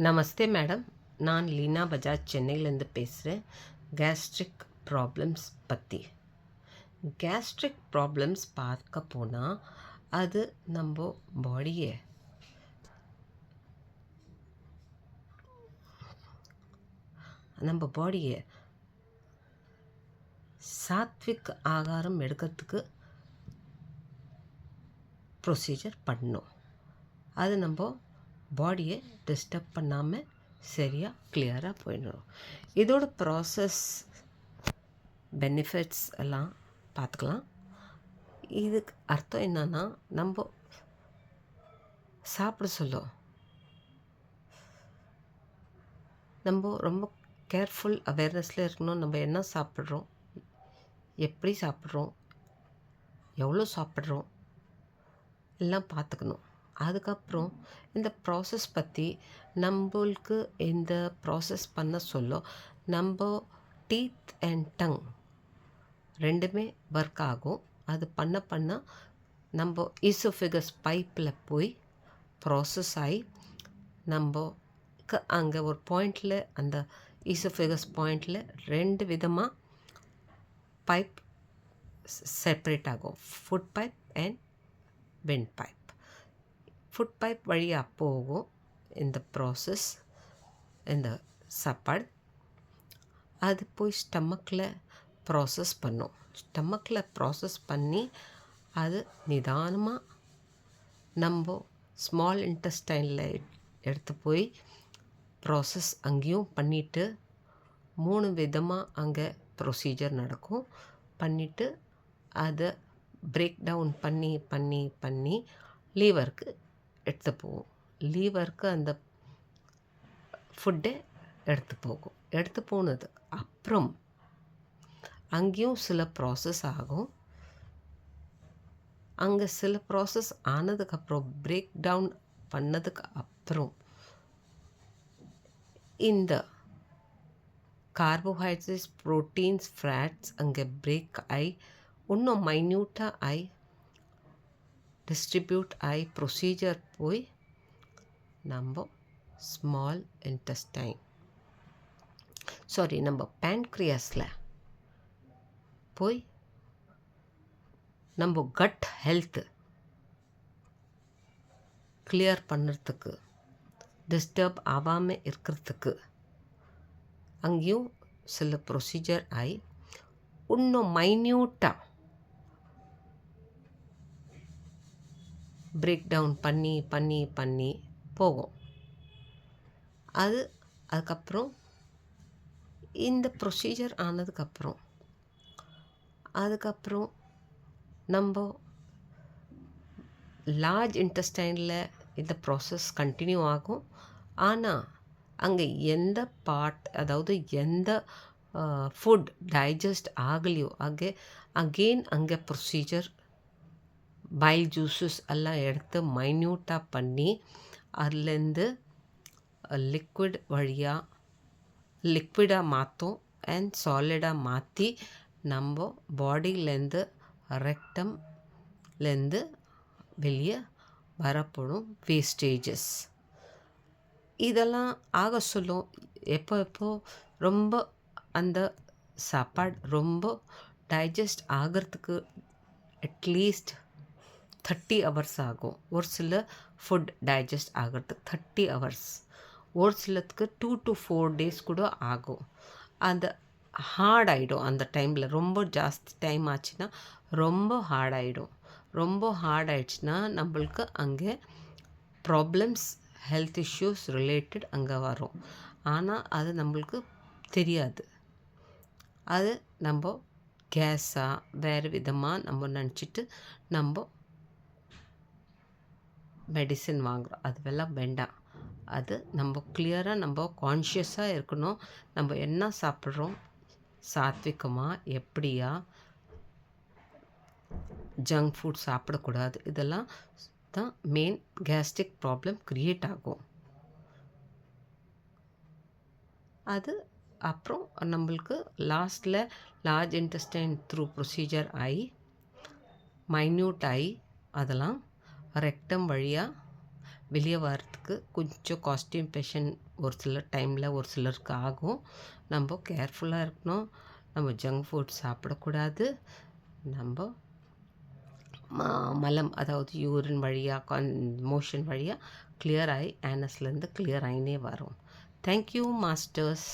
நமஸ்தே madam. நான் லீனா பஜாஜ் சென்னையிலேருந்து பேசுகிறேன். கேஸ்ட்ரிக் ப்ராப்ளம்ஸ் பற்றி. கேஸ்ட்ரிக் ப்ராப்ளம்ஸ் பார்க்க போனால் அது நம்ம பாடியை சாத்விக் ஆகாரம் எடுக்கிறதுக்கு ப்ரொசீஜர் பண்ணணும். அது நம்ம பாடியை டிஸ்டர்ப் பண்ணாமல் சரியாக கிளியராக போயிடணும். இதோட ப்ராசஸ் பெனிஃபிட்ஸ் எல்லாம் பார்த்துக்கலாம். இதுக்கு அர்த்தம் என்னன்னா, நம்ம சாப்பிட சொல்லும் நம்ம ரொம்ப கேர்ஃபுல் அவேர்னஸில் இருக்கணும். நம்ம என்ன சாப்பிட்றோம், எப்படி சாப்பிட்றோம், எவ்வளோ சாப்பிட்றோம் எல்லாம் பார்த்துக்கணும். அதுக்கப்புறம் இந்த ப்ராசஸ் பற்றி நம்மளுக்கு இந்த ப்ராசஸ் பண்ண சொல்ல நம்ம டீத் அண்ட் டங் ரெண்டுமே ஒர்க் ஆகும். அது பண்ண நம்ம ஈசோஃபேகஸ் பைப்பில் போய் ப்ராசஸ் ஆகி நம்மக்கு அங்கே ஒரு பாயிண்டில், அந்த ஈசோஃபேகஸ் பாயிண்டில் 2 விதமாக பைப் செப்ரேட் ஆகும். Food pipe and wind pipe. Food pipe வழியாக போகும் இந்த ப்ராசஸ், இந்த சாப்பாடு. அது போய் ஸ்டமக்கில் ப்ராசஸ் பண்ணும். ஸ்டமக்கில் ப்ராசஸ் பண்ணி அது நிதானமாக நம்ம ஸ்மால் இன்டெஸ்டைனில் எடுத்து போய் ப்ராசஸ் அங்கேயும் பண்ணிவிட்டு 3 விதமாக அங்கே ப்ரொசீஜர் நடக்கும். பண்ணிவிட்டு அதை பிரேக் டவுன் பண்ணி லீவருக்கு எடுத்து போகும். லீவருக்கு அந்த ஃபுட்டை எடுத்து போகும். எடுத்து போனது அப்புறம் அங்கேயும் சில ப்ராசஸ் ஆகும். அங்கே சில ப்ராசஸ் ஆனதுக்கப்புறம், பிரேக் டவுன் பண்ணதுக்கு அப்புறம் இந்த கார்போஹைட்ரேட்ஸ், ப்ரோட்டீன்ஸ், ஃபேட்ஸ் அங்கே பிரேக் ஆகி இன்னும் மைன்யூட்டாக ஆகி டிஸ்ட்ரிபியூட் ஆகி ப்ரொசீஜர் போய் நம்ம ஸ்மால் இன்டெஸ்டைன், நம்ம பேன்க்ரியாஸில் போய் நம்ம கட் ஹெல்த்து கிளியர் பண்ணுறதுக்கு, டிஸ்டர்ப் ஆகாமல் இருக்கிறதுக்கு அங்கேயும் சில ப்ரொசீஜர் ஆகி இன்னும் மைன்யூட்டாக பிரேக் டவுன் பண்ணி போகும். அதுக்கப்புறம் இந்த ப்ரொசீஜர் ஆனதுக்கப்புறம் நம்ம லார்ஜ் இன்டெஸ்டைனில் இந்த ப்ராசஸ் கண்டினியூ ஆகும். ஆனால் அங்கே எந்த பார்ட், அதாவது எந்த ஃபுட் டைஜஸ்ட் ஆகலையோ அங்கே ப்ரொசீஜர் பைல் ஜூஸஸ் எல்லாம் எடுத்து மைன்யூட்டாக பண்ணி அதுலேருந்து லிக்விடாக மாற்றும் அண்ட் சாலிடாக மாற்றி நம்ம பாடியிலேருந்து, ரெக்டம்லேருந்து வெளியே வரப்படும் வேஸ்டேஜஸ் இதெல்லாம் ஆக சொல்லும். எப்போ ரொம்ப அந்த சாப்பாடு ரொம்ப டைஜஸ்ட் ஆகிறதுக்கு அட்லீஸ்ட் 30 hours ஆகும். ஒரு சில ஃபுட் டைஜஸ்ட் ஆகிறதுக்கு 30 hours, ஒரு சிலத்துக்கு 2 to 4 days கூட ஆகும். அந்த ஹார்ட் ஆகிடும். அந்த டைமில் ரொம்ப ஜாஸ்தி டைம் ஆச்சுன்னா ரொம்ப ஹார்ட் ஆகிடும். ரொம்ப ஹார்ட் ஆகிடுச்சுன்னா நம்மளுக்கு அங்கே ப்ராப்ளம்ஸ், ஹெல்த் இஷ்யூஸ் ரிலேட்டட் அங்கே வரும். ஆனால் அது நம்மளுக்கு தெரியாது. அது நம்ம கேஸாக வேறு விதமாக நம்ம நினச்சிட்டு நம்ம மெடிசின் வாங்குகிறோம். அதுவெல்லாம் வேண்டாம். அது நம்ம கிளியராக நம்ம கான்ஷியஸாக இருக்கணும். நம்ம என்ன சாப்பிட்றோம், சாத்விகமாக, எப்படியா, ஜங்க் ஃபுட் சாப்பிடக்கூடாது. இதெல்லாம் தான் மெயின் கேஸ்ட்ரிக் ப்ராப்ளம் க்ரியேட் ஆகும். அது அப்புறம் நம்மளுக்கு லாஸ்ட்டில் லார்ஜ் இன்டெஸ்டைன் த்ரூ ப்ரொசீஜர் ஆகி மைன்யூட் ஆகி அதெல்லாம் ரெக்டம் வழியாக வெளியே வர்றதுக்கு கொஞ்சம் கான்ஸ்டிபேஷன் ஒரு சில டைமில் ஒரு சிலருக்கு ஆகும். நம்ம கேர்ஃபுல்லாக இருக்கணும். நம்ம ஜங்க் ஃபுட் சாப்பிடக்கூடாது. நம்ம மலம் அதாவது யூரின் வழியாக மோஷன் வழியாக கிளியர் ஆகி ஆனஸ்லேருந்து கிளியர் ஆகினே வரும். Thank you masters.